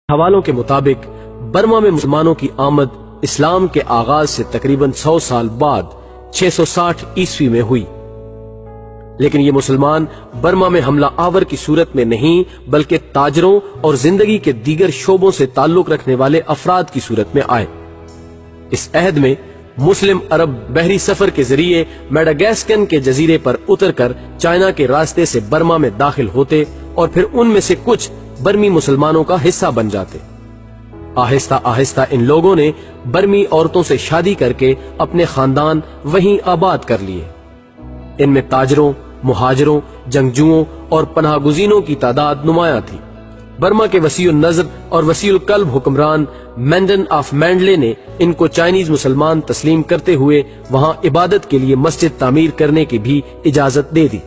حوالوں کے مطابق برما میں مسلمانوں کی آمد اسلام کے آغاز سے تقریباً 100 سال بعد 660 عیسوی میں ہوئی، لیکن یہ مسلمان برما میں حملہ آور کی صورت میں نہیں بلکہ تاجروں اور زندگی کے دیگر شعبوں سے تعلق رکھنے والے افراد کی صورت میں آئے۔ اس عہد میں مسلم عرب بحری سفر کے ذریعے میڈاگاسکر کے جزیرے پر اتر کر چائنا کے راستے سے برما میں داخل ہوتے اور پھر ان میں سے کچھ برمی مسلمانوں کا حصہ بن جاتے۔ آہستہ آہستہ ان لوگوں نے برمی عورتوں سے شادی کر کے اپنے خاندان وہیں آباد کر لیے۔ ان میں تاجروں، مہاجروں، جنگجوؤں اور پناہ گزینوں کی تعداد نمایاں تھی۔ برما کے وسیع النظر اور وسیع القلب حکمران مینڈن آف مینڈلے نے ان کو چائنیز مسلمان تسلیم کرتے ہوئے وہاں عبادت کے لیے مسجد تعمیر کرنے کی بھی اجازت دے دی۔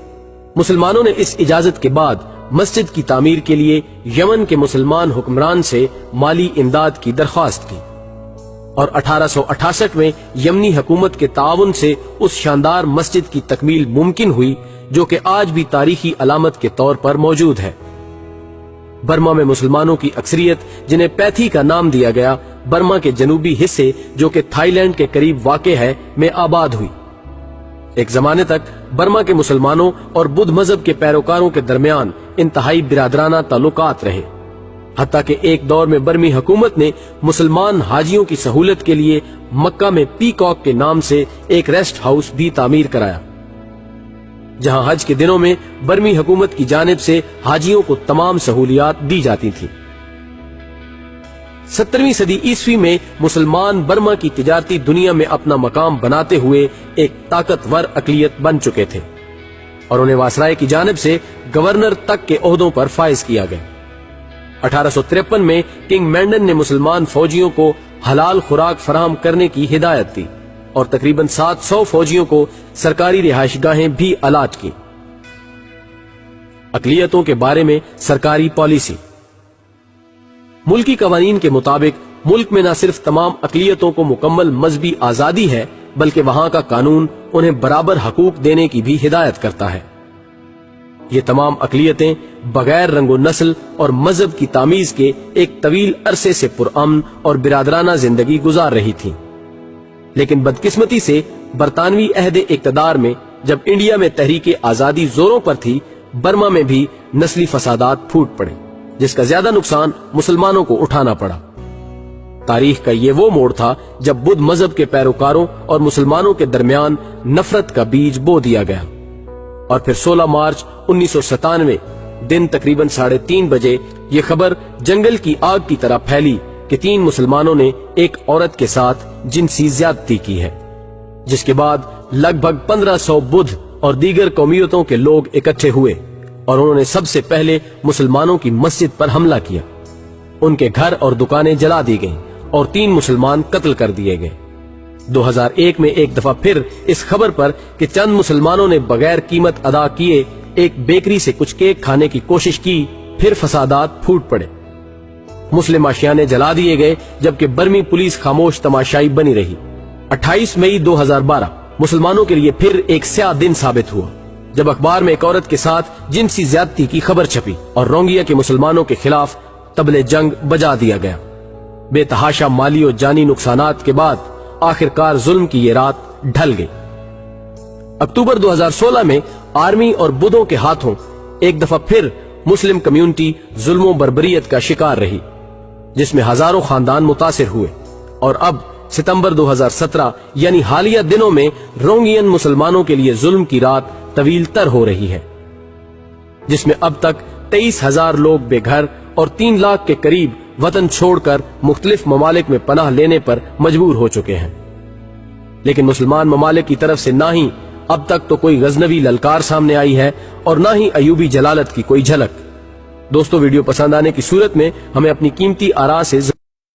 مسلمانوں نے اس اجازت کے بعد مسجد کی تعمیر کے لیے یمن کے مسلمان حکمران سے مالی امداد کی درخواست کی، اور 1868 میں یمنی حکومت کے تعاون سے اس شاندار مسجد کی تکمیل ممکن ہوئی جو کہ آج بھی تاریخی علامت کے طور پر موجود ہے۔ برما میں مسلمانوں کی اکثریت، جنہیں پیتھی کا نام دیا گیا، برما کے جنوبی حصے جو کہ تھائی لینڈ کے قریب واقع ہے میں آباد ہوئی۔ ایک زمانے تک برما کے مسلمانوں اور بدھ مذہب کے پیروکاروں کے درمیان انتہائی برادرانہ تعلقات رہے، حتیٰ کہ ایک دور میں برمی حکومت نے مسلمان حاجیوں کی سہولت کے لیے مکہ میں پیکاک کے نام سے ایک ریسٹ ہاؤس بھی تعمیر کرایا، جہاں حج کے دنوں میں برمی حکومت کی جانب سے حاجیوں کو تمام سہولیات دی جاتی تھیں۔ 17ویں صدی عیسوی میں مسلمان برما کی تجارتی دنیا میں اپنا مقام بناتے ہوئے ایک طاقتور اقلیت بن چکے تھے، اور انہیں واسرائے کی جانب سے گورنر تک کے عہدوں پر فائز کیا گیا۔ 1853 میں کنگ مینڈن نے مسلمان فوجیوں کو حلال خوراک فراہم کرنے کی ہدایت دی اور تقریباً 700 فوجیوں کو سرکاری رہائش گاہیں بھی الاٹ کی۔ اقلیتوں کے بارے میں سرکاری پالیسی۔ ملکی قوانین کے مطابق ملک میں نہ صرف تمام اقلیتوں کو مکمل مذہبی آزادی ہے بلکہ وہاں کا قانون انہیں برابر حقوق دینے کی بھی ہدایت کرتا ہے۔ یہ تمام اقلیتیں بغیر رنگ و نسل اور مذہب کی تامیز کے ایک طویل عرصے سے پرامن اور برادرانہ زندگی گزار رہی تھیں، لیکن بدقسمتی سے برطانوی عہد اقتدار میں جب انڈیا میں تحریک آزادی زوروں پر تھی، برما میں بھی نسلی فسادات پھوٹ پڑے، جس کا زیادہ نقصان مسلمانوں کو اٹھانا پڑا۔ تاریخ کا یہ وہ موڑ تھا جب بدھ مذہب کے پیروکاروں اور مسلمانوں کے درمیان نفرت کا بیج بو دیا گیا، اور پھر 16 مارچ 1997 دن تقریباً 3:30 بجے یہ خبر جنگل کی آگ کی طرح پھیلی کہ 3 مسلمانوں نے ایک عورت کے ساتھ جنسی زیادتی کی ہے، جس کے بعد لگ بھگ 1500 بدھ اور دیگر قومیتوں کے لوگ اکٹھے ہوئے اور انہوں نے سب سے پہلے مسلمانوں کی مسجد پر حملہ کیا۔ ان کے گھر اور دکانیں جلا دی گئیں اور 3 مسلمان قتل کر دیے گئے۔ 2001 میں ایک دفعہ پھر اس خبر پر کہ چند مسلمانوں نے بغیر قیمت ادا کیے ایک بیکری سے کچھ کیک کھانے کی کوشش کی، پھر فسادات پھوٹ پڑے۔ مسلم آشیانے جلا دیے گئے جبکہ برمی پولیس خاموش تماشائی بنی رہی۔ 28 مئی 2012 مسلمانوں کے لیے پھر ایک سیاہ دن ثابت ہوا جب اخبار میں ایک عورت کے ساتھ جنسی زیادتی کی خبر چھپی اور رونگیا کے مسلمانوں کے خلاف طبل جنگ بجا دیا گیا۔ بے تحاشا مالی اور جانی نقصانات کے بعد آخرکار ظلم کی یہ رات ڈھل گئی۔ اکتوبر 2016 میں آرمی اور بدھوں کے ہاتھوں ایک دفعہ پھر مسلم کمیونٹی ظلم و بربریت کا شکار رہی، جس میں ہزاروں خاندان متاثر ہوئے، اور اب ستمبر 2017 یعنی حالیہ دنوں میں رونگین مسلمانوں کے لیے ظلم کی رات طویل تر ہو رہی ہے، جس میں اب تک 23,000 لوگ بے گھر اور 3 لاکھ کے قریب وطن چھوڑ کر مختلف ممالک میں پناہ لینے پر مجبور ہو چکے ہیں۔ لیکن مسلمان ممالک کی طرف سے نہ ہی اب تک تو کوئی غزنوی للکار سامنے آئی ہے اور نہ ہی ایوبی جلالت کی کوئی جھلک۔ دوستو، ویڈیو پسند آنے کی صورت میں ہمیں اپنی قیمتی آراء سے